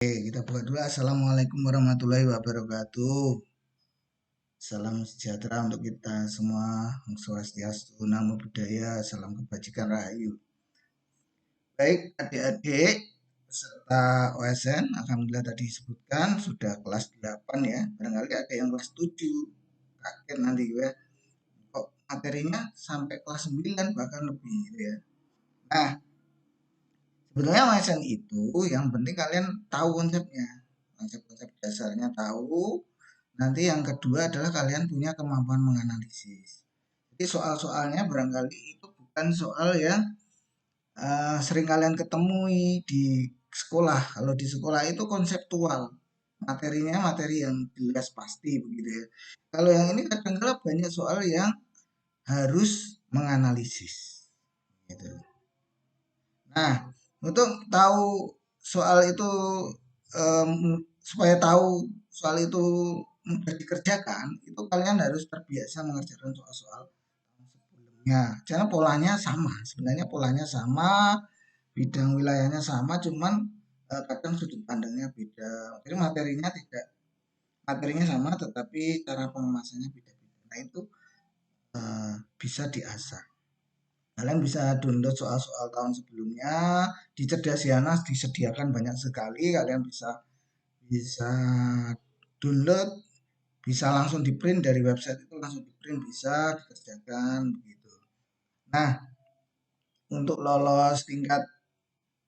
Oke, kita buka dulu. Assalamualaikum warahmatullahi wabarakatuh. Salam sejahtera untuk kita semua. Om Swastiastu, Namo Buddhaya, salam kebajikan rahayu. Baik, adik-adik peserta OSN, alhamdulillah tadi disebutkan sudah kelas 8 ya. Barangkali ada yang kelas 7. Kaget nanti gue. Kok materinya sampai kelas 9 bahkan lebih gitu ya. Nah, sebenarnya OSN itu yang penting kalian tahu konsepnya. Konsep-konsep dasarnya tahu. Nanti yang kedua adalah kalian punya kemampuan menganalisis. Jadi soal-soalnya barangkali itu bukan soal yang sering kalian ketemui di sekolah. Kalau di sekolah itu konseptual, materinya materi yang jelas pasti begitu ya. Kalau yang ini kadang-kadang banyak soal yang harus menganalisis. Gitu. Nah, untuk tahu soal itu supaya tahu soal itu mudah dikerjakan, itu kalian harus terbiasa mengerjakan soal-soal sebelumnya. Karena polanya sama, sebenarnya polanya sama, bidang wilayahnya sama, cuman kadang sudut pandangnya beda. Jadi materinya sama, tetapi cara pengemasannya beda-beda. Nah itu bisa diasah. Kalian bisa download soal-soal tahun sebelumnya di Cerdasiana disediakan banyak sekali. Kalian bisa bisa download, bisa langsung di print dari website itu langsung di print bisa dikerjakan begitu. Nah, untuk lolos tingkat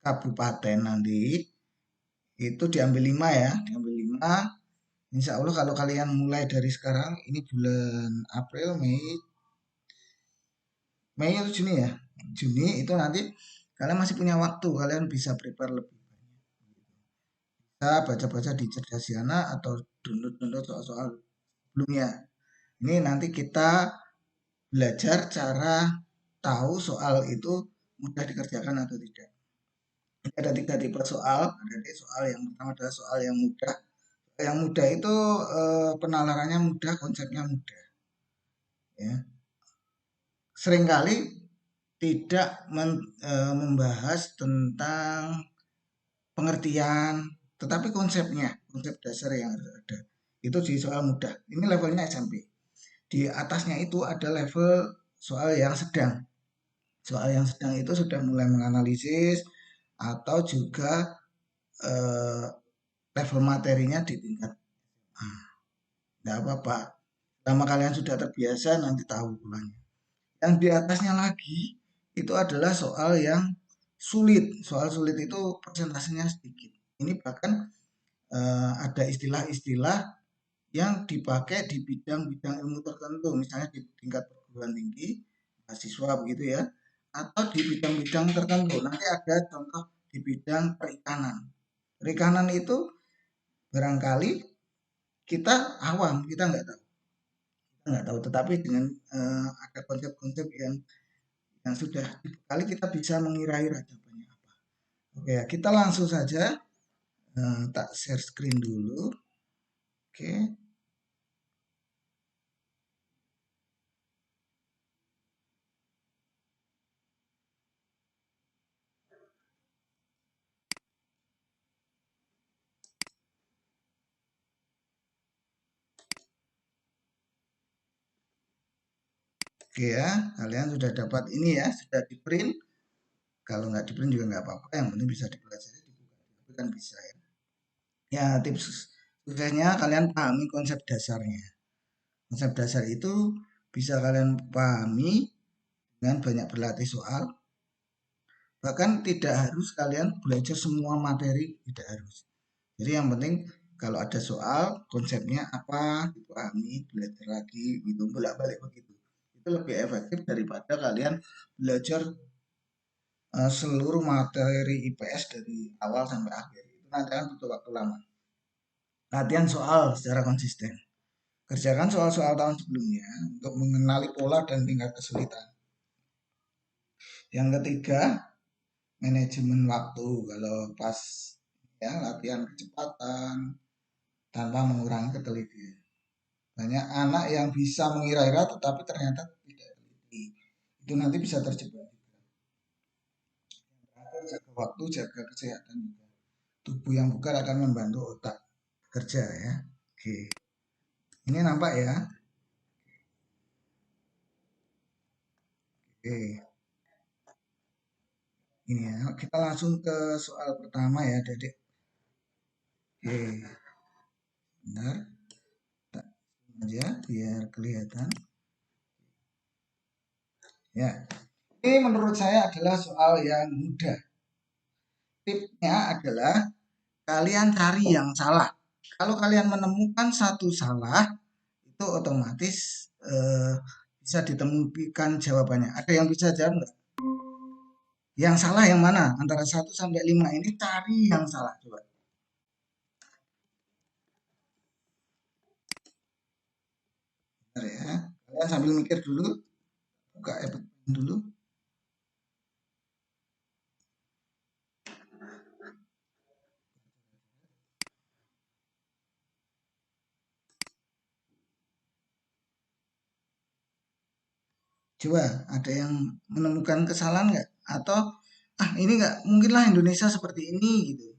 kabupaten nanti itu diambil 5 ya, diambil 5. Insya Allah kalau kalian mulai dari sekarang ini bulan April, Mei itu Juni ya. Juni itu nanti kalian masih punya waktu, kalian bisa prepare lebih banyak. Bisa baca-baca di Cerdasiana atau download-download soal-soal sebelumnya. Ini nanti kita belajar cara tahu soal itu mudah dikerjakan atau tidak. Ini ada 3 tipe soal. Ada soal yang pertama adalah soal yang mudah. Yang mudah itu penalarannya mudah, konsepnya mudah. Ya. Seringkali tidak membahas tentang pengertian, tetapi konsep dasar yang harus ada. Itu di soal mudah. Ini levelnya SMP. Di atasnya itu ada level soal yang sedang. Soal yang sedang itu sudah mulai menganalisis atau juga eh, level materinya di tingkat A. Tidak apa-apa. Selama kalian sudah terbiasa nanti tahu pulangnya. Yang di atasnya lagi itu adalah soal yang sulit. Soal sulit itu persentasenya sedikit. Ini bahkan ada istilah-istilah yang dipakai di bidang-bidang ilmu tertentu, misalnya di tingkat perguruan tinggi, mahasiswa begitu ya, atau di bidang-bidang tertentu. Nanti ada contoh di bidang perikanan. Perikanan itu barangkali kita awam, kita nggak tahu, tetapi dengan ada konsep-konsep yang sudah dibekali kita bisa mengira-ira jawabannya apa. Oke ya, kita langsung saja tak share screen dulu. Oke. Oke ya, kalian sudah dapat ini ya, sudah di print. Kalau nggak di print juga nggak apa-apa, yang penting bisa dipelajari, dibuka kan bisa ya. Ya tips suksesnya kalian pahami konsep dasarnya. Konsep dasar itu bisa kalian pahami dengan banyak berlatih soal. Bahkan tidak harus kalian belajar semua materi, tidak harus. Jadi yang penting kalau ada soal konsepnya apa dipahami, belajar lagi gitu bolak-balik begitu. Itu lebih efektif daripada kalian belajar seluruh materi IPS dari awal sampai akhir. Itu nanti akan butuh waktu lama. Latihan soal secara konsisten. Kerjakan soal-soal tahun sebelumnya untuk mengenali pola dan tingkat kesulitan. Yang ketiga, manajemen waktu. Kalau pas ya latihan kecepatan tanpa mengurangi ketelitian. Banyak anak yang bisa mengira-ira tetapi ternyata tidak teliti. Itu nanti bisa terjebak. Jaga waktu, jaga kesehatan juga. Tubuh yang bugar akan membantu otak kerja ya. Oke. Ini nampak ya. Oke. Ini ya. Kita langsung ke soal pertama ya, Dedek. Oke. Bentar. Tak aja biar kelihatan. Ya. Ini menurut saya adalah soal yang mudah. Tipsnya adalah kalian cari yang salah. Kalau kalian menemukan satu salah, itu otomatis bisa ditemukan jawabannya. Ada yang bisa jawab nggak? Yang salah yang mana? Antara 1 sampai 5 ini cari yang salah. Coba. Bentar ya. Kalian sambil mikir dulu. Buka e dulu. Coba ada yang menemukan kesalahan nggak? Atau ini nggak mungkinlah Indonesia seperti ini gitu.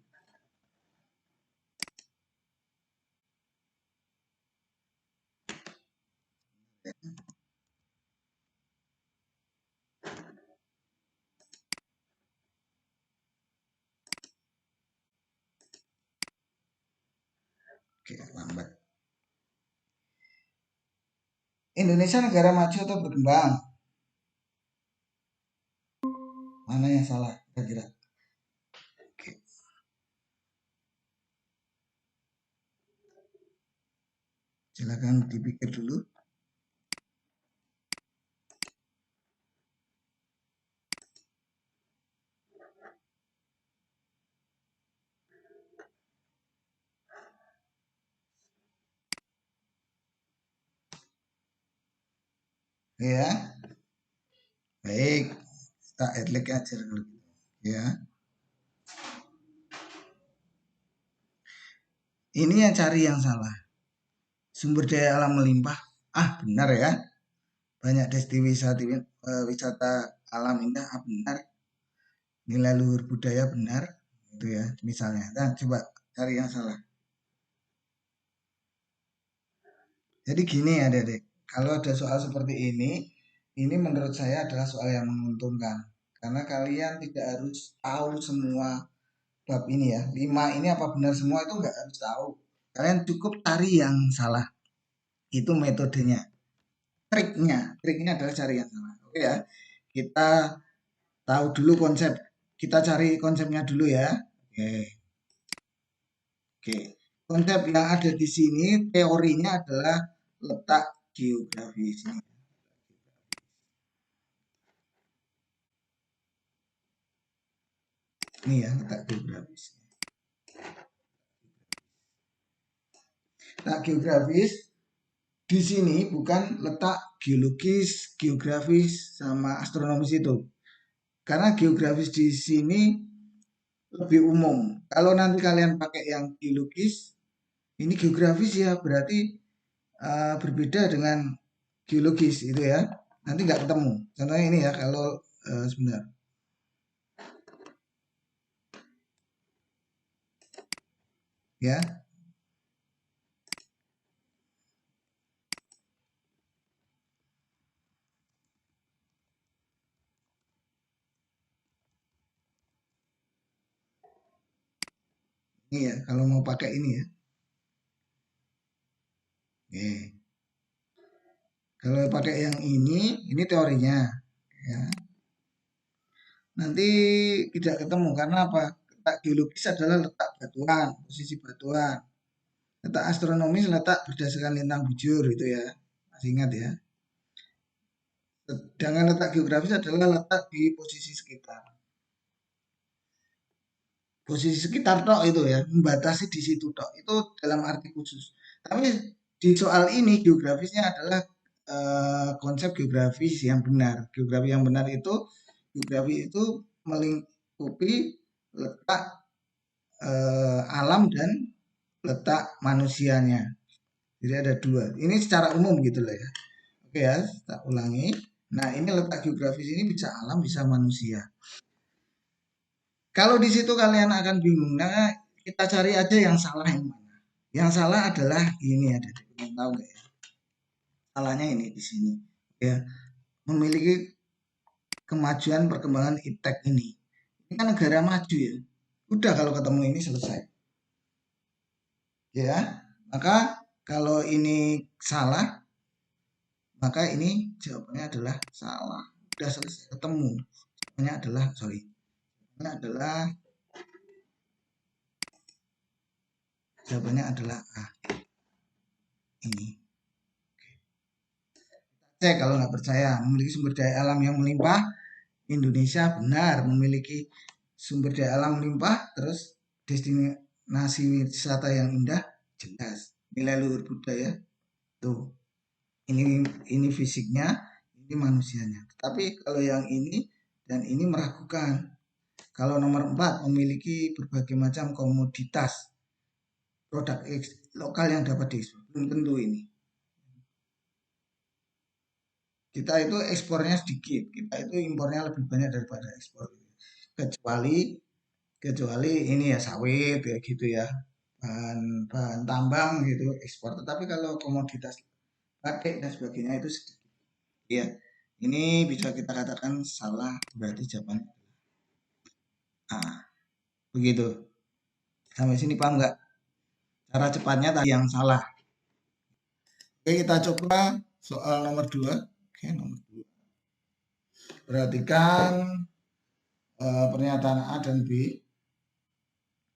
Oke, lambat. Indonesia negara maju atau berkembang? Mana yang salah? Kira-kira. Oke, silakan dipikir dulu. Ya, baik. Kita adlik aja dulu. Ya, ini yang cari yang salah. Sumber daya alam melimpah. Benar ya. Banyak destinasi wisata alam indah. Benar. Nilai luhur budaya benar. Itu ya, misalnya. Nah, coba cari yang salah. Jadi gini ya, Dedek. Kalau ada soal seperti ini menurut saya adalah soal yang menguntungkan. Karena kalian tidak harus tahu semua bab ini ya. 5 ini apa benar semua itu nggak harus tahu. Kalian cukup cari yang salah. Itu metodenya. Triknya adalah cari yang salah. Oke ya. Kita tahu dulu konsep. Kita cari konsepnya dulu ya. Oke. Oke. Konsep yang ada di sini teorinya adalah letak geografis. Ini ya letak geografis. Letak geografis di sini bukan letak geologis, geografis sama astronomis itu. Karena geografis di sini lebih umum. Kalau nanti kalian pakai yang geologis, ini geografis ya berarti berbeda dengan geologis itu ya. Nanti nggak ketemu. Contohnya ini ya kalau sebentar. Ya, ini ya kalau mau pakai ini ya. Oke. Kalau pakai yang ini teorinya ya. Nanti tidak ketemu karena apa? Letak geologis adalah letak batuan, posisi batuan. Letak astronomis letak berdasarkan lintang bujur itu ya. Masih ingat ya. Sedangkan letak geografis adalah letak di posisi sekitar. Posisi sekitar tok itu ya, membatasi di situ tok. Itu dalam arti khusus. Tapi di soal ini geografisnya adalah konsep geografis yang benar. Geografi yang benar itu geografi itu melingkupi letak alam dan letak manusianya. Jadi ada dua. Ini secara umum gitu lah ya. Oke ya, tak ulangi. Nah, ini letak geografis ini bisa alam, bisa manusia. Kalau di situ kalian akan bingung, nah kita cari aja yang salah yang mana. Yang salah adalah ini ada di tahu nggak ya? Salahnya ini di sini. Ya, memiliki kemajuan perkembangan iptek ini. Ini kan negara maju ya. Udah kalau ketemu ini selesai. Ya, maka kalau ini salah, maka ini jawabannya adalah salah. Udah selesai ketemu. Jawabannya adalah jawabannya adalah A. Ini. Cek kalau nggak percaya, memiliki sumber daya alam yang melimpah. Indonesia benar memiliki sumber daya alam melimpah, terus destinasi wisata yang indah, jelas. Nilai luhur budaya, tuh. Ini fisiknya, ini manusianya. Tapi kalau yang ini dan ini meragukan. Kalau nomor 4 memiliki berbagai macam komoditas produk lokal yang dapat diekspor. Belum tentu ini. Kita itu ekspornya sedikit, kita itu impornya lebih banyak daripada ekspor. Kecuali ini ya sawit ya gitu ya, bahan tambang gitu ekspor. Tetapi kalau komoditas pakai dan sebagainya itu sedikit. Ya, ini bisa kita katakan salah, berarti jawabannya A. Begitu. Sampai sini paham nggak? Cara cepatnya tadi yang salah. Oke, kita coba soal nomor 2. Oke, nomor 2. Perhatikan pernyataan A dan B.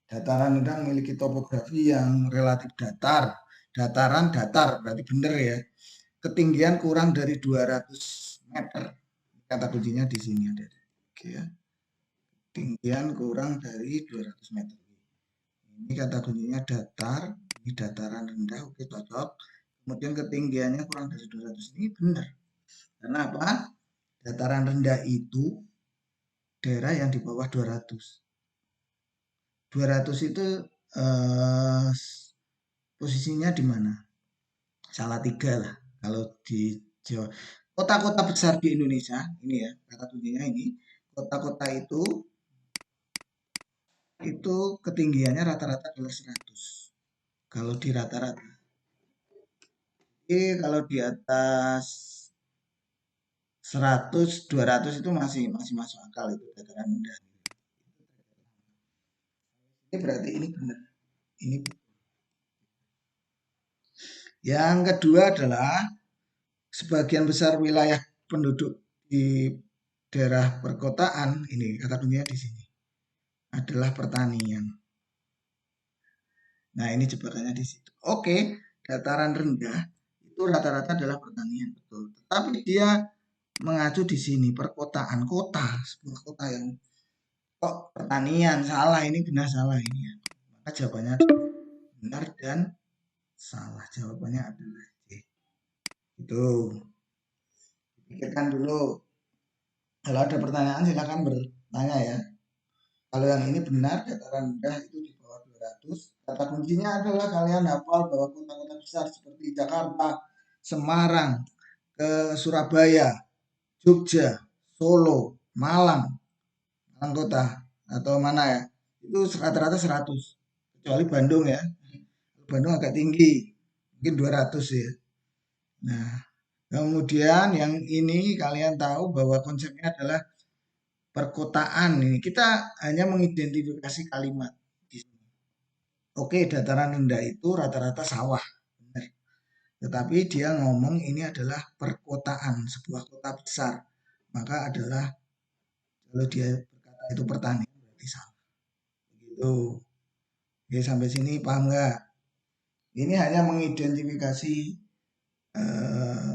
Dataran rendah memiliki topografi yang relatif datar. Dataran datar, berarti benar ya. Ketinggian kurang dari 200 meter. Kata kuncinya di sini ada. Oke ya. Ketinggian kurang dari 200 meter. Ini kata kuncinya datar, ini dataran rendah, oke cocok. Kemudian ketinggiannya kurang dari 200, ini benar. Karena apa? Dataran rendah itu daerah yang di bawah 200. 200 itu posisinya di mana? Salatiga lah. Kalau di Jawa. Kota-kota besar di Indonesia, ini ya, kata kuncinya ini. Kota-kota itu ketinggiannya rata-rata adalah 100. Kalau di rata-rata. Jadi kalau di atas 100, 200 itu masih masuk akal itu dataran rendah. Ini berarti ini benar. Ini yang kedua adalah sebagian besar wilayah penduduk di daerah perkotaan ini kata kuncinya di sini adalah pertanian. Nah, ini jebakannya di situ. Oke, dataran rendah itu rata-rata adalah pertanian, betul. Tetapi dia mengacu di sini perkotaan, kota, sebuah kota yang kok pertanian salah ini benar salah ini ya. Maka jawabannya benar dan salah. Jawabannya adalah C. Itu. Pikirkan dulu. Kalau ada pertanyaan silakan bertanya ya. Kalau yang ini benar, dataran rendah itu di bawah 200. Kata kuncinya adalah kalian hafal bahwa kota-kota besar seperti Jakarta, Semarang, ke Surabaya, Jogja, Solo, Malang, Malang kota atau mana ya, itu rata-rata 100. Kecuali Bandung ya. Bandung agak tinggi, mungkin 200 ya. Nah, kemudian yang ini kalian tahu bahwa konsepnya adalah perkotaan ini. Kita hanya mengidentifikasi kalimat. Oke, dataran rendah itu rata-rata sawah. Benar. Tetapi dia ngomong ini adalah perkotaan, sebuah kota besar. Maka adalah kalau dia berkata itu pertanian berarti salah. Begitu. Oke, sampai sini paham nggak? Ini hanya mengidentifikasi eh,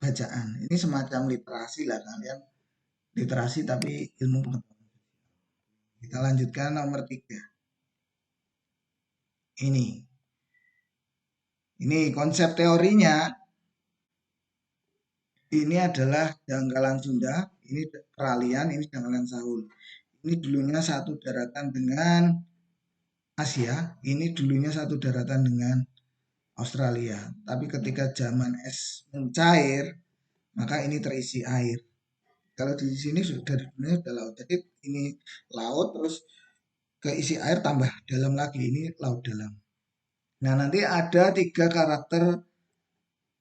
bacaan. Ini semacam literasi lah kalian. Literasi tapi ilmu pengetahuan. Kita lanjutkan nomor 3. Ini konsep teorinya. Ini adalah dangkalan Sunda, ini peralihan, ini dangkalan Sahul. Ini dulunya satu daratan dengan Asia, ini dulunya satu daratan dengan Australia. Tapi ketika zaman es mencair, maka ini terisi air. Kalau di sini sudah dunia sudah laut. Jadi ini laut terus keisi air tambah dalam lagi, ini laut dalam. Nah, nanti ada 3 karakter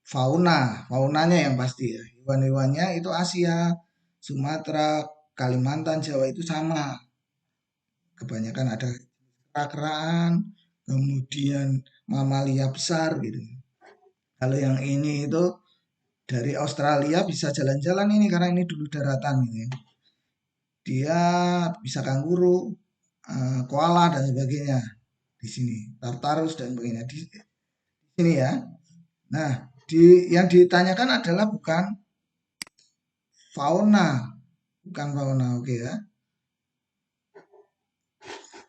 faunanya yang pasti ya. Hewan-hewannya itu Asia, Sumatera, Kalimantan, Jawa itu sama. Kebanyakan ada kera-keraan, kemudian mamalia besar gitu. Kalau yang ini itu dari Australia bisa jalan-jalan ini karena ini dulu daratan gitu ya. Dia bisa kanguru, koala dan sebagainya di sini, Tartarus dan sebagainya di sini ya. Nah, yang ditanyakan adalah fauna, bukan fauna, oke ya,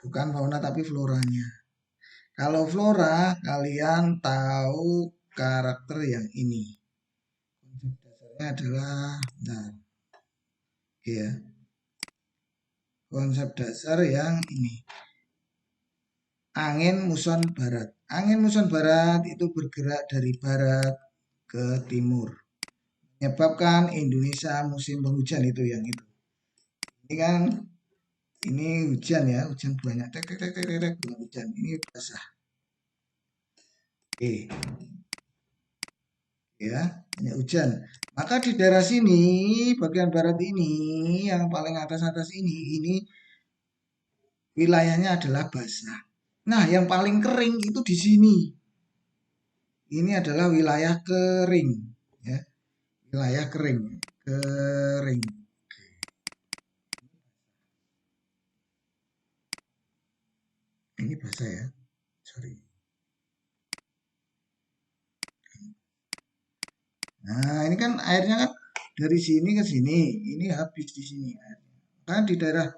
bukan fauna tapi floranya. Kalau flora, kalian tahu karakter yang ini. Konsep dasarnya adalah, nah, oke ya, konsep dasar yang ini. Angin muson barat. Angin muson barat itu bergerak dari barat ke timur. Menyebabkan Indonesia musim penghujan itu yang itu. Ini kan ini hujan ya, hujan banyak. Tek tek tek tek tek, bukan hujan. Ini basah. Oke, ya, ini hujan. Maka di daerah sini, bagian barat ini, yang paling atas-atas ini wilayahnya adalah basah. Nah, yang paling kering itu di sini. Ini adalah wilayah kering, ya. Wilayah kering, kering. Ini basah ya, sorry. Nah, ini kan airnya kan dari sini ke sini, ini habis di sini airnya. Kan di daerah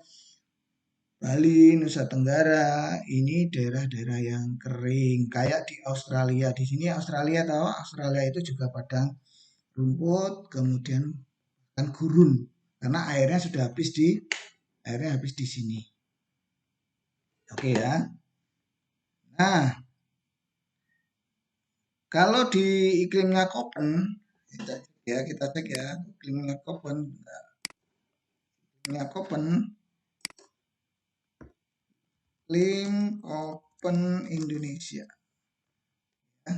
Bali, Nusa Tenggara, ini daerah-daerah yang kering, kayak di Australia. Di sini Australia tahu, Australia itu juga padang rumput, kemudian kan gurun, karena airnya habis di sini. Oke ya. Nah, kalau di iklimnya Koppen, kita cek ya, iklimnya Koppen, iklimnya Koppen, iklim Koppen Indonesia, ya,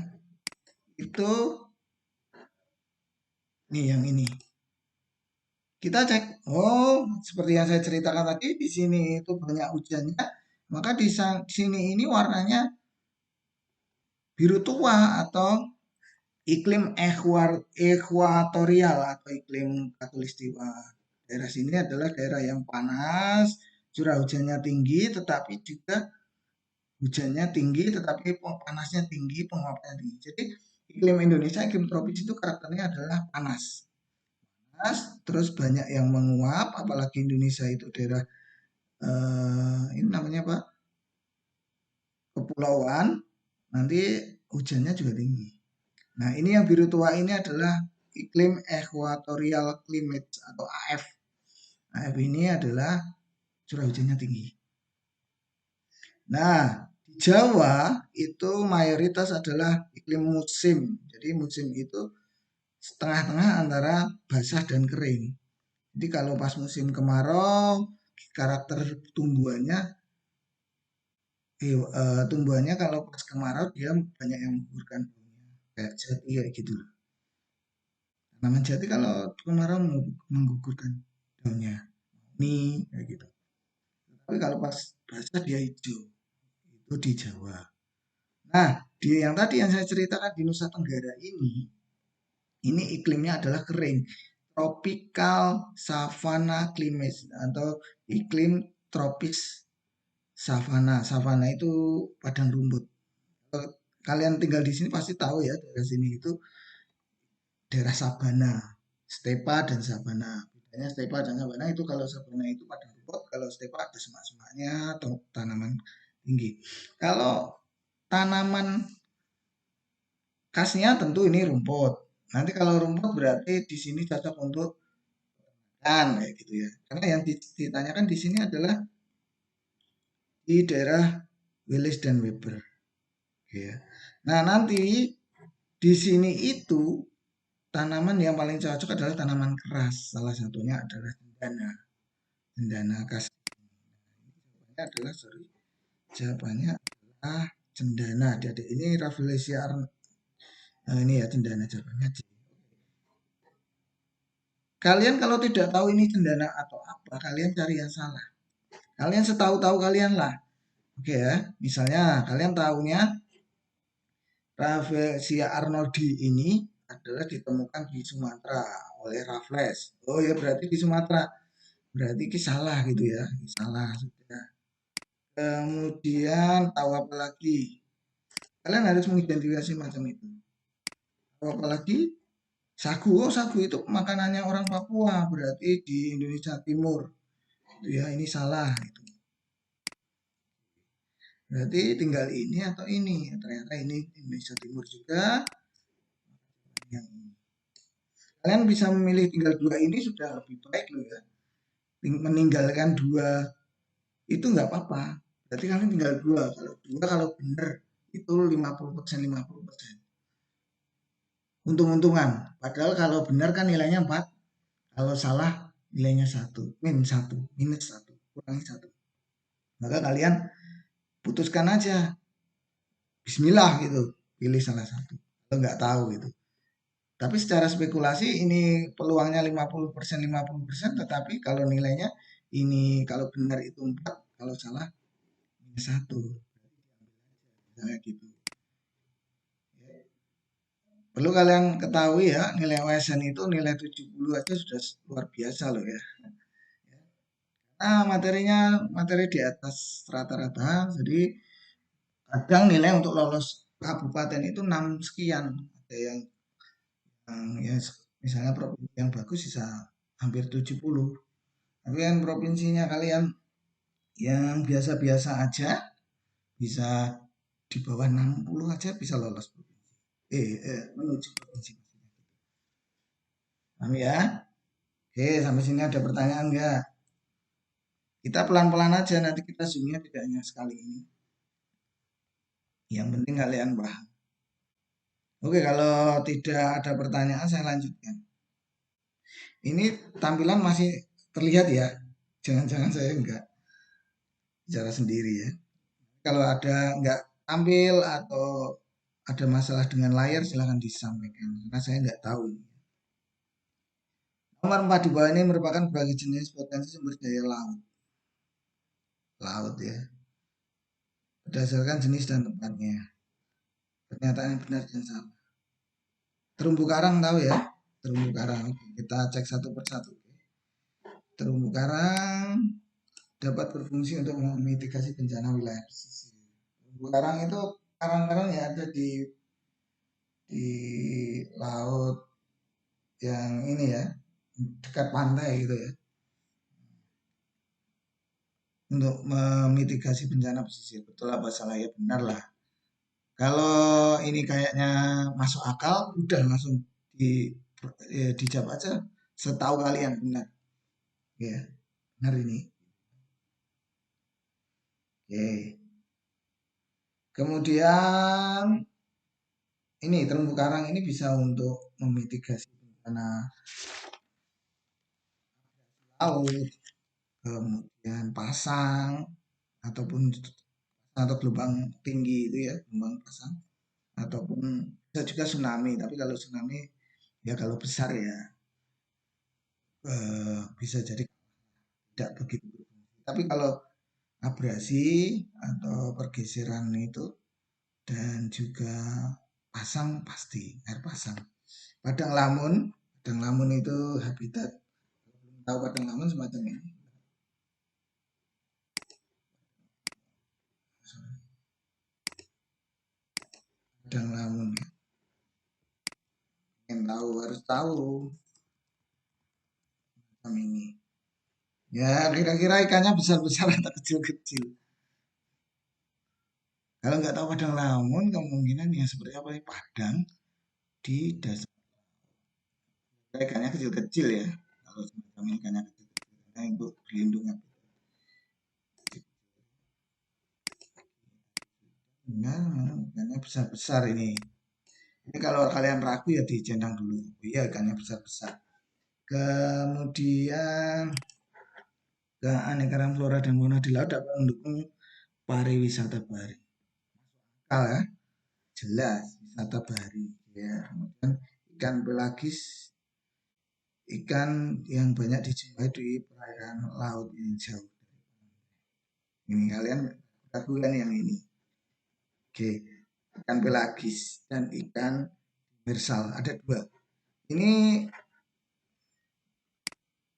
itu nih yang ini. Kita cek, oh seperti yang saya ceritakan tadi, di sini itu banyak hujannya, maka di sini ini warnanya biru tua atau iklim ekuatorial atau iklim khatulistiwa. Daerah sini adalah daerah yang panas, curah hujannya tinggi, tetapi juga hujannya tinggi, tetapi panasnya tinggi, penguapannya tinggi. Jadi iklim Indonesia, iklim tropis itu karakternya adalah panas. Panas, terus banyak yang menguap, apalagi Indonesia itu daerah ini namanya apa? Kepulauan, nanti hujannya juga tinggi. Nah, ini yang biru tua ini adalah iklim equatorial climate atau AF. AF ini adalah curah hujannya tinggi. Nah, di Jawa itu mayoritas adalah iklim musim. Jadi musim itu setengah-tengah antara basah dan kering. Jadi kalau pas musim kemarau, karakter tumbuhannya tumbuhannya kalau pas kemarau dia banyak yang menggugurkan baunya. Kayak jati kayak gitu. Tanaman jati kalau kemarau menggugurkan daunnya. Ini kayak gitu. Tapi kalau pas basah dia hijau. Itu di Jawa. Nah, di yang tadi yang saya ceritakan di Nusa Tenggara ini iklimnya adalah kering. Tropical savanna climate atau iklim tropis savana. Savana itu padang rumput. Kalau kalian tinggal di sini pasti tahu ya daerah sini itu daerah sabana, stepa dan sabana. Bedanya stepa dan sabana itu kalau sabana itu padang rumput, kalau stepa ada semak-semaknya atau tanaman tinggi. Kalau tanaman khasnya tentu ini rumput. Nanti kalau rumput berarti di sini cocok untuk kayak gitu ya. Karena yang ditanyakan di sini adalah di daerah Willis dan Weber. Ya. Nah nanti di sini itu tanaman yang paling cocok adalah tanaman keras. Salah satunya adalah cendana. Cendana khas adalah jawabannya adalah cendana. Adik-adik ini Rafflesia ini ya cendana jawabannya C. Kalian kalau tidak tahu ini cendana atau apa, kalian cari yang salah. Kalian setahu-tahu kalian lah. Oke ya, misalnya kalian tahunya Rafflesia arnoldi ini adalah ditemukan di Sumatera oleh Raffles. Oh ya berarti di Sumatera. Berarti ini salah gitu ya. Salah sudah. Kemudian tahu apa lagi? Kalian harus mengidentifikasi macam itu. Tahu apa lagi? Sagu. Oh sagu itu makanannya orang Papua. Berarti di Indonesia Timur. Itu ya ini salah. Gitu. Berarti tinggal ini atau ini. Ternyata ini Indonesia Timur juga. Yang ini. Kalian bisa memilih tinggal dua ini sudah lebih baik loh ya. Meninggalkan dua itu nggak apa-apa. Berarti kalian tinggal dua. Kalau dua kalau benar itu 50% 50%. Untung-untungan. Padahal kalau benar kan nilainya 4. Kalau salah nilainya 1. Minus 1. Kurangi 1. Maka kalian putuskan aja. Bismillah gitu. Pilih salah satu. Kalau nggak tahu gitu. Tapi secara spekulasi ini peluangnya 50% 50%, tetapi kalau nilainya ini kalau benar itu 4, kalau salah minus 1. Misalnya gitu. Perlu kalian ketahui ya, nilai OSN itu nilai 70 aja sudah luar biasa loh ya. Nah, materinya materi di atas rata-rata, jadi kadang nilai untuk lolos kabupaten itu 6 sekian. Ada yang ya misalnya provinsi yang bagus bisa hampir 70. Tapi kan provinsinya kalian yang biasa-biasa aja bisa di bawah 60 aja bisa lolos provinsi. Menuju provinsi. Paham ya? Oke, sampai sini ada pertanyaan enggak? Kita pelan-pelan aja, nanti kita zoomnya tidak hanya sekali ini. Yang penting kalian paham. Oke, kalau tidak ada pertanyaan saya lanjutkan. Ini tampilan masih terlihat ya. Jangan-jangan saya enggak bicara sendiri ya. Kalau ada enggak tampil atau ada masalah dengan layar silahkan disampaikan. Karena saya enggak tahu. Nomor 4 di bawah ini merupakan berbagai jenis potensi sumber daya laut. Laut ya. Berdasarkan jenis dan tempatnya. Pernyataan yang benar dan salah. Terumbu karang tahu ya? Terumbu karang. Kita cek satu persatu. Terumbu karang dapat berfungsi untuk memitigasi bencana wilayah pesisir. Terumbu karang itu karang-karang yang ada di laut yang ini ya, dekat pantai gitu ya. Untuk memitigasi bencana pesisir. Betul apa salah ya benar lah. Kalau ini kayaknya masuk akal, udah langsung dijawab aja. Setahu kalian benar. Ya, benar ini. Oke. Kemudian ini terumbu karang ini bisa untuk memitigasi bencana laut, kemudian pasang ataupun atau gelombang tinggi itu ya, gelombang pasang ataupun bisa juga tsunami. Tapi kalau tsunami ya kalau besar ya bisa jadi tidak begitu. Tapi kalau abrasi atau pergeseran itu dan juga pasang pasti air pasang. Padang lamun itu habitat. Tahu padang lamun semacam ini. Padang lamun. Yang tahu harus tahu macam ini. Ya kira-kira ikannya besar-besar atau kecil-kecil. Kalau nggak tahu padang lamun kemungkinan yang seperti apa nih padang di dasar. Ikannya kecil-kecil ya. Kalau semacam ikannya kecil-kecil. Karena itu berlindung. Nah, ikannya besar-besar ini. Ini kalau kalian ragu ya dicendang dulu. Iya, ikannya besar-besar. Kemudian keanekaragaman flora dan fauna di laut dapat mendukung pariwisata bahari. Ya, jelas wisata bahari. Ya, kemudian ikan pelagis, ikan yang banyak dijumpai di perairan laut yang jauh. Ini kalian lakukan yang ini. Oke, ikan pelagis dan ikan demersal ada dua. Ini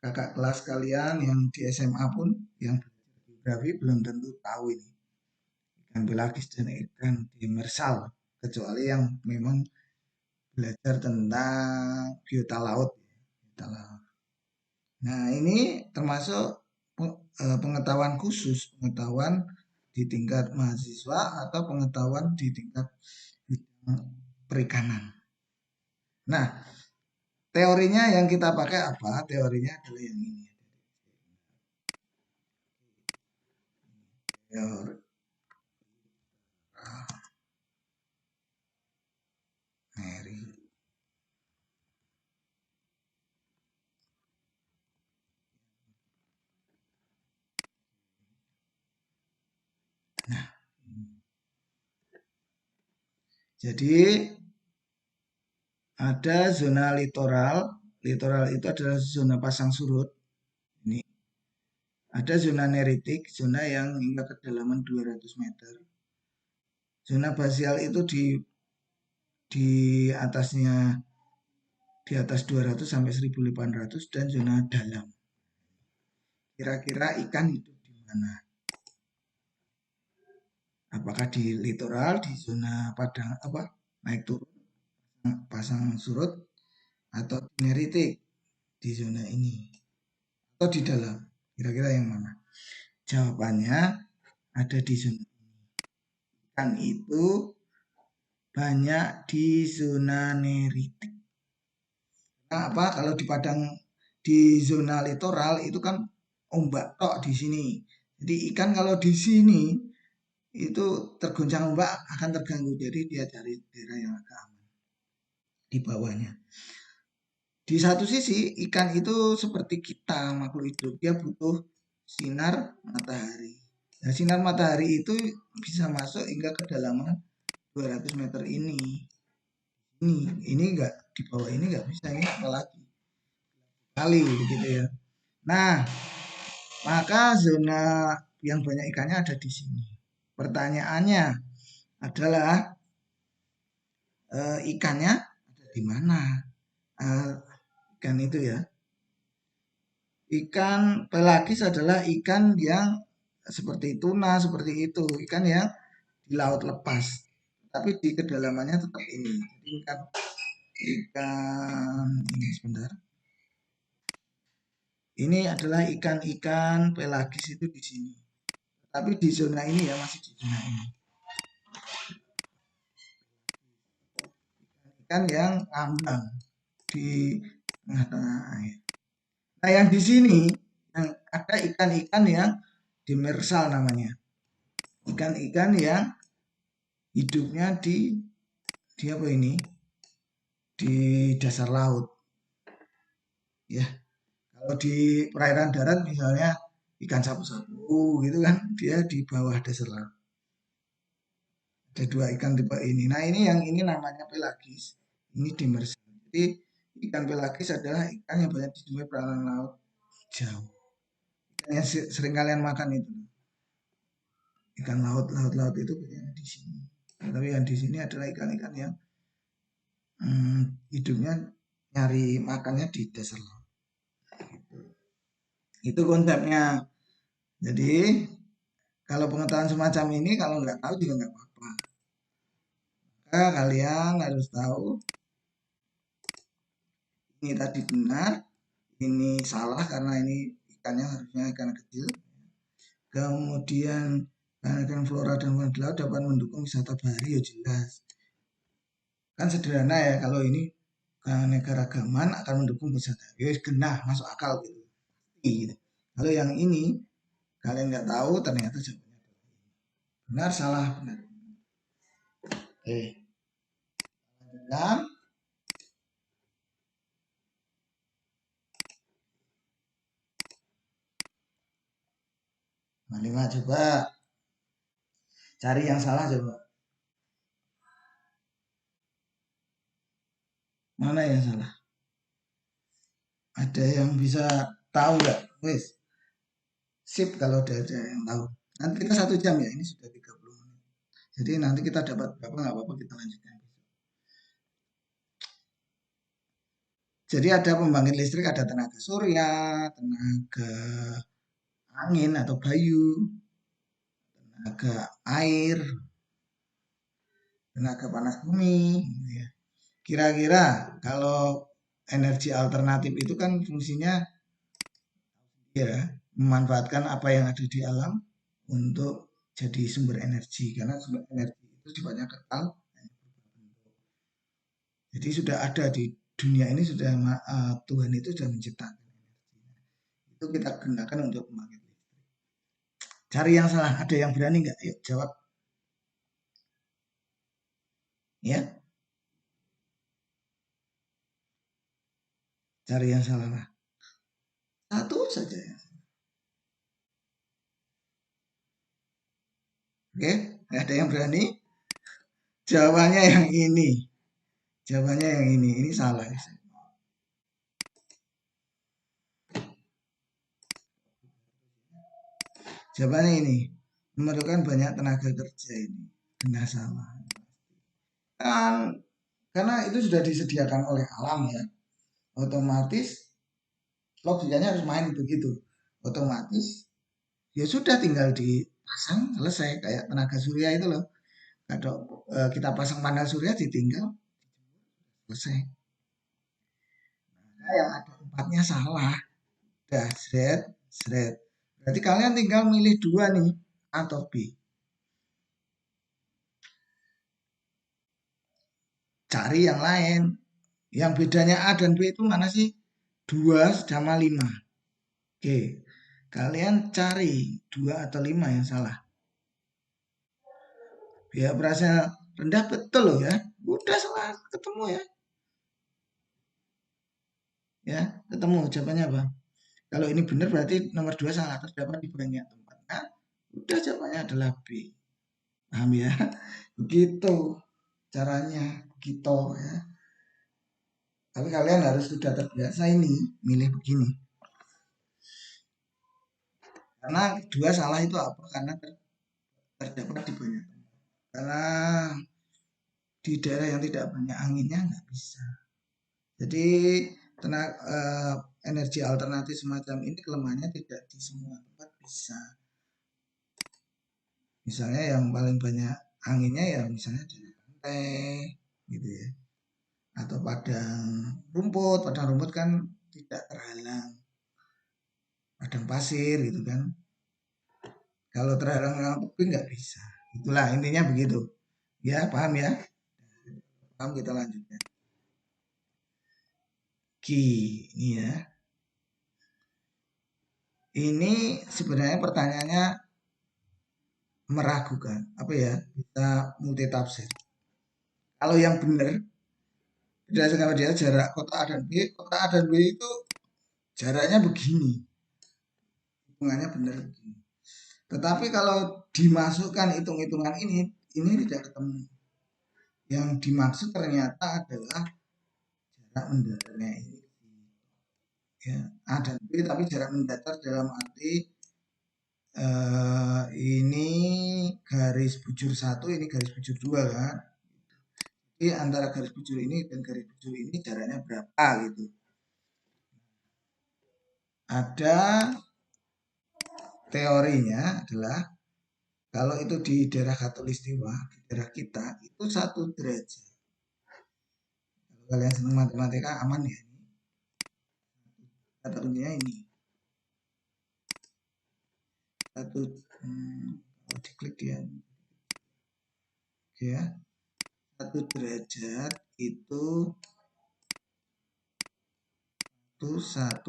kakak kelas kalian yang di SMA pun yang geografi belum tentu tahu ini ikan pelagis dan ikan demersal, kecuali yang memang belajar tentang biota laut. Nah, ini termasuk pengetahuan khusus, pengetahuan di tingkat mahasiswa atau pengetahuan di tingkat perikanan. Nah, teorinya yang kita pakai apa? Teorinya adalah yang ini. Teori. Mary. Nah, jadi ada zona litoral. Litoral itu adalah zona pasang surut. Ini ada zona neritik, zona yang hingga kedalaman 200 meter. Zona basial itu di atasnya di atas 200 sampai 1800 dan zona dalam. Kira-kira ikan hidup di mana? Apakah di litoral, di zona padang apa naik turun pasang surut, atau di neritik di zona ini, atau di dalam? Kira-kira yang mana? Jawabannya ada di zona ini. Ikan itu banyak di zona neritik. Nah, apa kalau di padang di zona litoral itu kan ombak tok di sini. Jadi ikan kalau di sini itu tergoncang ombak akan terganggu. Jadi dia cari daerah yang agak aman di bawahnya. Di satu sisi ikan itu seperti kita makhluk hidup, dia butuh sinar matahari. Nah, sinar matahari itu bisa masuk hingga kedalaman 200 meter ini. Ini enggak di bawah ini enggak bisa, ini apalagi kali begitu ya. Nah, maka zona yang banyak ikannya ada di sini. Pertanyaannya adalah ikannya ada di mana? Ikan itu ya. Ikan pelagis adalah ikan yang seperti tuna, seperti itu. Ikan yang di laut lepas. Tapi di kedalamannya tetap ini. Jadi ikan ini sebentar. Ini adalah ikan-ikan pelagis itu di sini. Tapi di zona ini ya, masih di zona ini. Ikan yang ngambang di tengah-tengah air. Nah, yang di sini yang ada ikan-ikan yang demersal namanya. Ikan-ikan yang hidupnya di apa ini? Di dasar laut. Ya. Kalau di perairan darat misalnya ikan sapu-sapu gitu kan, dia di bawah dasar laut. Ada dua ikan tipe ini. Nah, ini yang ini namanya pelagis. Ini demersal. Jadi ikan pelagis adalah ikan yang banyak dijumpai perairan laut jauh. Ikan yang sering kalian makan itu. Ikan laut itu banyak di sini. Nah, tapi yang di sini adalah ikan-ikan yang hidupnya nyari makannya di dasar laut. Itu konsepnya. Jadi kalau pengetahuan semacam ini kalau nggak tahu juga nggak apa-apa. Maka kalian harus tahu ini tadi benar, ini salah karena ini ikannya harusnya ikan kecil. Kemudian ikan flora dan fauna di laut dapat mendukung wisata bahari, ya jelas. Kan sederhana ya, kalau ini keanekaragaman akan mendukung wisata. Ya genah, masuk akal gitu. Gitu. Kalau yang ini kalian nggak tahu ternyata jawabannya benar salah benar. Lanjutkan. 5 coba cari yang salah coba. Mana yang salah? Ada yang bisa tahu nggak? Wes, sip kalau ada yang tahu. Nanti kita 1 jam ya, ini sudah 30 menit. Jadi nanti kita dapat berapa nggak apa-apa kita lanjutkan. Jadi ada pembangkit listrik, ada tenaga surya, tenaga angin atau bayu, tenaga air, tenaga panas bumi. Gitu ya. Kira-kira kalau energi alternatif itu kan fungsinya ya memanfaatkan apa yang ada di alam untuk jadi sumber energi karena sumber energi itu sifatnya kekal. Jadi sudah ada di dunia ini sudah Tuhan itu sudah menciptakan itu kita gunakan untuk pembangkit listrik. Cari yang salah, ada yang berani nggak? Yuk jawab ya, cari yang salah lah. Satu saja ya. Oke, ada yang berani? Jawabannya yang ini. Jawabannya yang ini salah. Jawabannya ini memerlukan banyak tenaga kerja ini. Benar salah. Kan karena itu sudah disediakan oleh alam ya. Otomatis logikanya harus main begitu. Otomatis ya sudah tinggal dipasang selesai kayak tenaga surya itu loh. Kalau kita pasang panel surya ditinggal selesai. Nah, yang ada empatnya salah. Udah seret. Berarti kalian tinggal milih dua nih, A atau B. Cari yang lain. Yang bedanya A dan B itu mana sih? 2 sama 5. Oke, kalian cari 2 atau 5 yang salah. Biaya operasional rendah betul loh ya. Udah salah ketemu ya. Ya, ketemu jawabannya apa? Kalau ini benar berarti nomor 2 salah terdapat di banyak tempat. Nah, udah jawabannya adalah B. Paham ya? Begitu caranya, begitu ya. Tapi kalian harus sudah terbiasa ini milih begini. Karena dua salah itu apa? Karena terdapat di banyak tempat. Karena di daerah yang tidak banyak anginnya nggak bisa. Jadi tenaga, energi alternatif semacam ini kelemahannya tidak di semua tempat bisa. Misalnya yang paling banyak anginnya ya misalnya di pantai gitu ya. Atau padang rumput kan tidak terhalang. Padang pasir gitu kan. Kalau terhalang tebing nggak bisa. Itulah intinya begitu. Ya paham ya? Paham kita lanjutkan. Ki ini ya. Ini sebenarnya pertanyaannya meragukan. Apa ya? Kita multitafsir. Kalau yang benar berdasarkan dia jarak kota A dan B itu jaraknya begini. Hitungannya benar begini. Tetapi kalau dimasukkan hitung-hitungan ini tidak ketemu. Yang dimaksud ternyata adalah jarak mendatarnya ini. Ya, A dan B tapi jarak mendatar dalam arti ini garis bujur 1, ini garis bujur 2 kan. Jadi antara garis bujur ini dan garis bujur ini jaraknya berapa gitu. Ada teorinya adalah kalau itu di daerah Khatulistiwa, di daerah kita itu 1 derajat. Kalau kalian senang matematika aman ya. Kata kuncinya ini. Kalau diklik dia. Ya, 1 derajat itu 111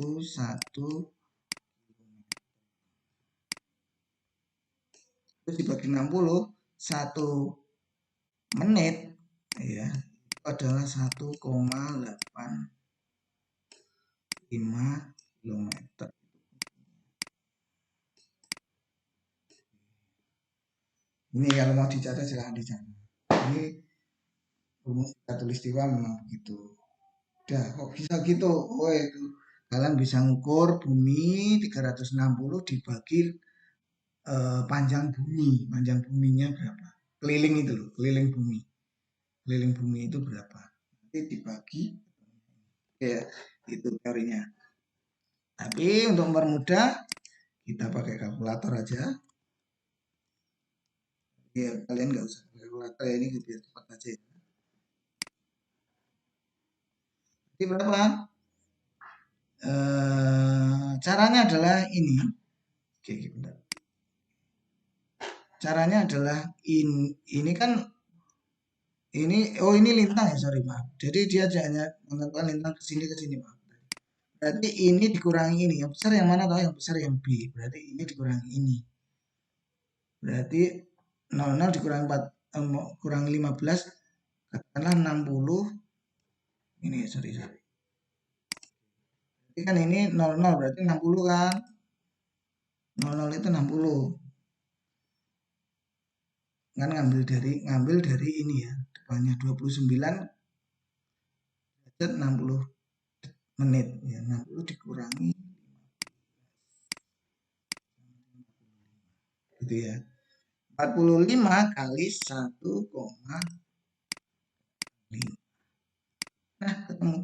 terus dibagi 60 1 menit ya itu adalah 1,85 km. Ini kalau mau dicatat silahkan dicatat. Ini rumus khatulistiwa memang begitu. Udah, kok bisa gitu? Oh itu kalian bisa ngukur bumi 360 dibagi panjang bumi. Panjang buminya berapa? Keliling itu loh, keliling bumi. Keliling bumi itu berapa? Nanti dibagi, ya itu teorinya. Tapi untuk mempermudah kita pakai kalkulator aja. Ya kalian nggak usah pakai kalkulator ya, ini biar cepat aja ya. Jadi berapa? Caranya adalah ini. Oke, bentar. Caranya adalah ini kan ini lintang ya, sorry maaf. Jadi dia hanya menentukan lintang ke sini maaf. Berarti ini dikurangi ini. Yang besar yang mana tahu? Yang besar yang B. Berarti ini dikurangi ini. Berarti 00 dikurangi 4 kurang 15 katakanlah 60. Ini sorry. Jadi kan ini 00 berarti 60 kan. 00 itu 60. Kan ngambil dari ini ya. Depannya 29 derajat 60 menit ya. 60 dikurangi gitu ya. 45 kali 1,5. Nah, ketemu.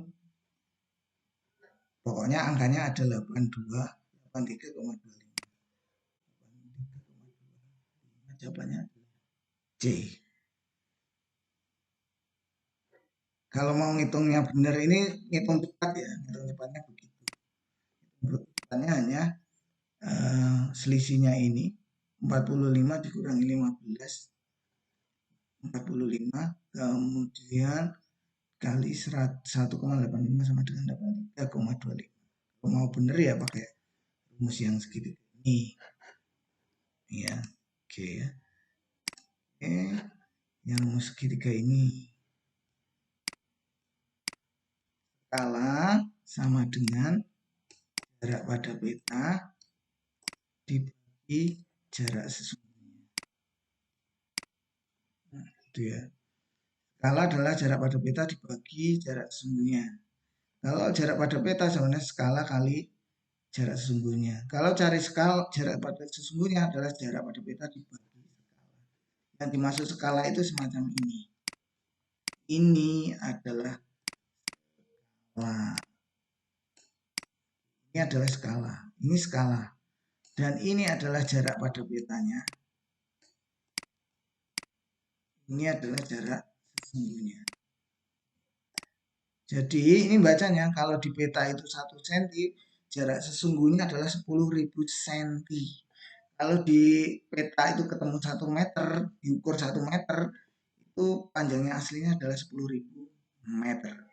Pokoknya angkanya ada 82, 83,25. Jawabannya C. Kalau mau ngitungnya benar ini ngitung cepat ya, ngitung cepatnya begitu. Cepatnya hanya selisihnya ini 45 dikurangi 15, 45 kemudian kali 1,85 sama dengan 83,25. Kalau mau benar ya pakai rumus yang segitiga ini. Ya, oke ya. Oke, yang rumus segitiga ini. Skala sama dengan jarak pada peta dibagi jarak sesungguhnya. Nah, itu ya. Skala adalah jarak pada peta dibagi jarak sesungguhnya. Kalau jarak pada peta sebenarnya skala kali jarak sesungguhnya. Kalau cari skala jarak pada sesungguhnya adalah jarak pada peta dibagi skala. Yang dimaksud skala itu semacam ini. Ini adalah skala. Ini adalah skala. Ini skala. Dan ini adalah jarak pada petanya. Ini adalah jarak sesungguhnya. Jadi ini bacanya kalau di peta itu 1 cm, jarak sesungguhnya adalah 10.000 cm. Kalau di peta itu ketemu 1 meter, diukur 1 meter, itu panjangnya aslinya adalah 10.000 meter.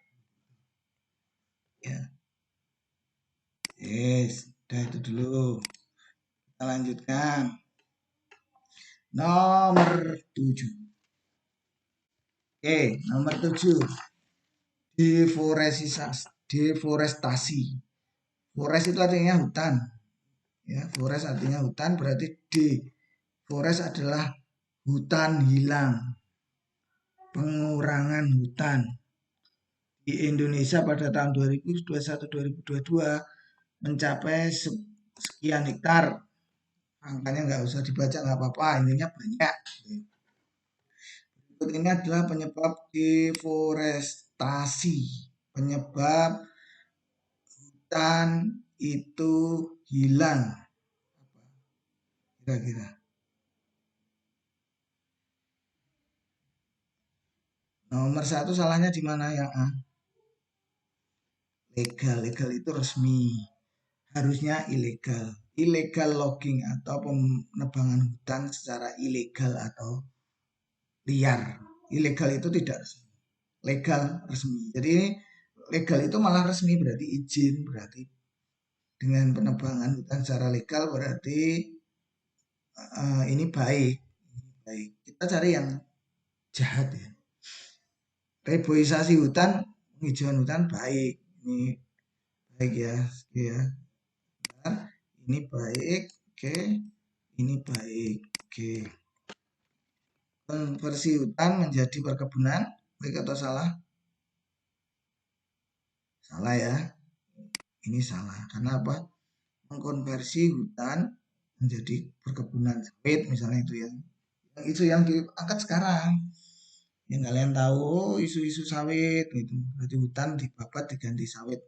Ya. Yes, udah itu dulu. Kita lanjutkan. Nomor 7. Oke, nomor 7. Deforestasi. Forest itu artinya hutan. Ya, forest artinya hutan, berarti D. Forest adalah hutan hilang. Pengurangan hutan. Di Indonesia pada tahun 2021-2022 mencapai sekian hektar. Angkanya nggak usah dibaca, nggak apa-apa, intinya banyak. Berikut ini adalah penyebab deforestasi. Penyebab hutan itu hilang. Kira-kira. Nomor 1 salahnya di mana yang A? Legal. Legal itu resmi. Harusnya ilegal. Illegal logging atau penebangan hutan secara ilegal atau liar. Ilegal itu tidak resmi. Legal resmi. Jadi ini legal itu malah resmi, berarti izin, berarti dengan penebangan hutan secara legal berarti ini baik. Baik. Kita cari yang jahat ya. Reboisasi hutan, penghijauan hutan baik. Ini baik ya, ya. Ini baik, oke. Ini baik, oke. konversi hutan menjadi perkebunan, baik atau salah? Salah ya, ini salah. Karena apa? Mengkonversi hutan menjadi perkebunan sawit misalnya itu yang diangkat sekarang. Yang kalian tahu isu-isu sawit gitu. Berarti hutan dibabat diganti sawit.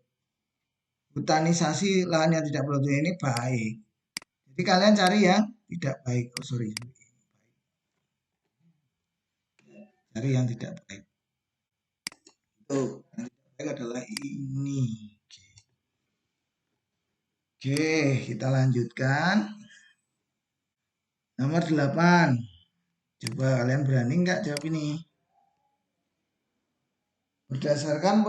Hutanisasi lahan yang tidak produktif ini baik. Jadi kalian cari yang tidak baik. Oh sorry, cari yang tidak baik. Itu yang tidak baik adalah ini. Oke, kita lanjutkan. Nomor 8. Coba kalian berani nggak jawab ini? Berdasarkan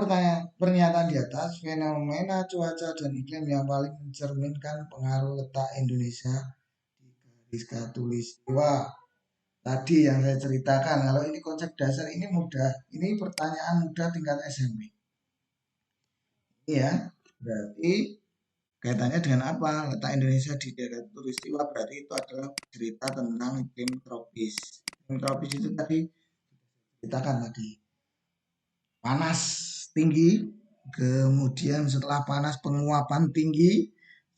pernyataan di atas, fenomena cuaca dan iklim yang paling mencerminkan pengaruh letak Indonesia di garis khatulistiwa. Tadi yang saya ceritakan, kalau ini konsep dasar ini mudah, ini pertanyaan mudah tingkat SMP. Ini ya, berarti kaitannya dengan apa? Letak Indonesia di daerah khatulistiwa berarti itu adalah cerita tentang iklim tropis. Iklim tropis itu tadi ceritakan tadi panas tinggi, kemudian setelah panas penguapan tinggi,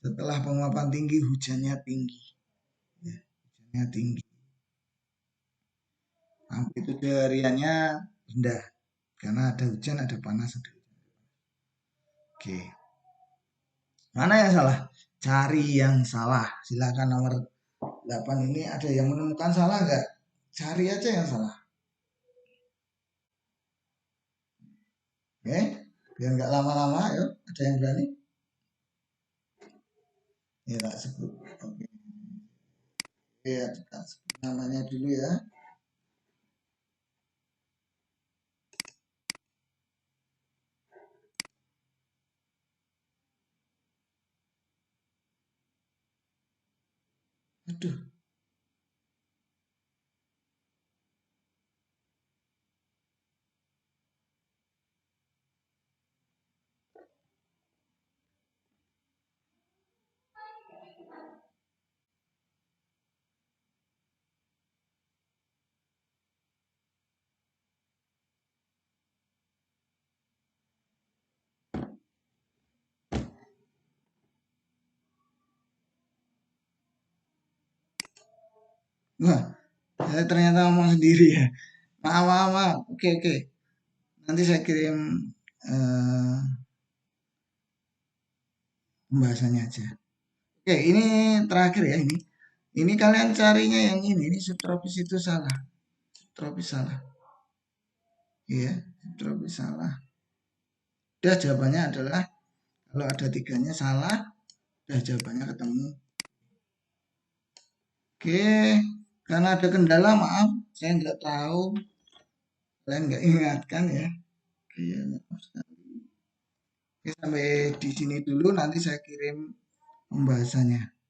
setelah penguapan tinggi hujannya tinggi, ya, hujannya tinggi, amplitude hariannya rendah karena ada hujan, ada panas, ada hujan. Oke, mana yang salah? Cari yang salah. Silakan nomor 8 ini ada yang menemukan salah nggak? Cari aja yang salah. Oke, biar nggak lama-lama, yuk. Ada yang berani? Ya tak sebut. Oke, ya kita sebut namanya dulu ya. Aduh, wah, saya ternyata ngomong sendiri ya. Maaf, maaf, maaf. Oke, oke. Nanti saya kirim eh, pembahasannya aja. Oke, ini terakhir ya ini. Ini kalian carinya yang ini. Ini subtropis itu salah. Subtropis salah. Iya, subtropis salah. Udah jawabannya adalah kalau ada tiganya salah, udah jawabannya ketemu. Oke, karena ada kendala maaf, saya nggak tahu. Kalian nggak ingatkan ya. Oke, maaf sekali. Oke, sampai di sini dulu. Nanti saya kirim pembahasannya.